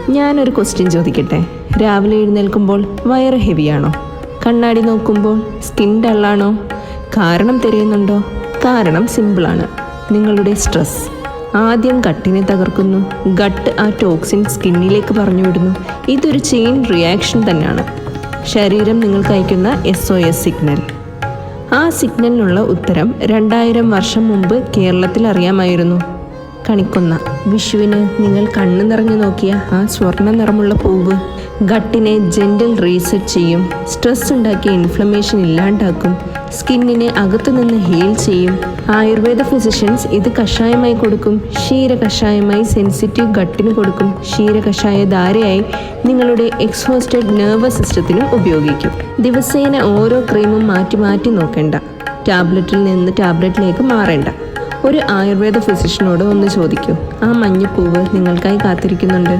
ഞാനൊരു ക്വസ്റ്റ്യൻ ചോദിക്കട്ടെ. രാവിലെ എഴുന്നേൽക്കുമ്പോൾ വയറ് ഹെവിയാണോ? കണ്ണാടി നോക്കുമ്പോൾ സ്കിൻ ഡള്ളാണോ? കാരണം തിരയുന്നുണ്ടോ? കാരണം സിമ്പിളാണ്. നിങ്ങളുടെ സ്ട്രെസ് ആദ്യം ഗട്ടിനെ തകർക്കുന്നു. ഗട്ട് ആ ടോക്സിൻ സ്കിന്നിലേക്ക് പറഞ്ഞു വിടുന്നു. ഇതൊരു ചെയിൻ റിയാക്ഷൻ തന്നെയാണ്. ശരീരം നിങ്ങൾക്ക് അയക്കുന്ന SOS സിഗ്നൽ. ആ സിഗ്നലിനുള്ള ഉത്തരം 2000 വർഷം മുമ്പ് കേരളത്തിൽ അറിയാമായിരുന്നു. കണിക്കൊന്ന. വിഷുവിന് നിങ്ങൾ കണ്ണ് നിറഞ്ഞു നോക്കിയ ആ സ്വർണ്ണ നിറമുള്ള പൂവ് ഗട്ടിനെ ജെന്റിൽ റീസെറ്റ് ചെയ്യും. സ്ട്രെസ് ഉണ്ടാക്കിയ ഇൻഫ്ലമേഷൻ ഇല്ലാണ്ടാക്കും. സ്കിന്നിനെ അകത്തുനിന്ന് ഹീൽ ചെയ്യും. ആയുർവേദ ഫിസിഷ്യൻസ് ഇത് കഷായമായി കൊടുക്കും. ക്ഷീര കഷായമായി സെൻസിറ്റീവ് ഗട്ടിന് കൊടുക്കും. ക്ഷീര കഷായ ധാരയായി നിങ്ങളുടെ എക്സോസ്റ്റഡ് നെർവസ് സിസ്റ്റത്തിനും ഉപയോഗിക്കും. ദിവസേന ഓരോ ക്രീമും മാറ്റി മാറ്റി നോക്കേണ്ട. ടാബ്ലറ്റിൽ നിന്ന് ടാബ്ലറ്റിലേക്ക് മാറേണ്ട. ഒരു ആയുർവേദ ഫിസിഷ്യനോട് ഒന്ന് ചോദിക്കൂ. ആ മഞ്ഞപ്പൂവ് നിങ്ങൾക്കായി കാത്തിരിക്കുന്നുണ്ട്.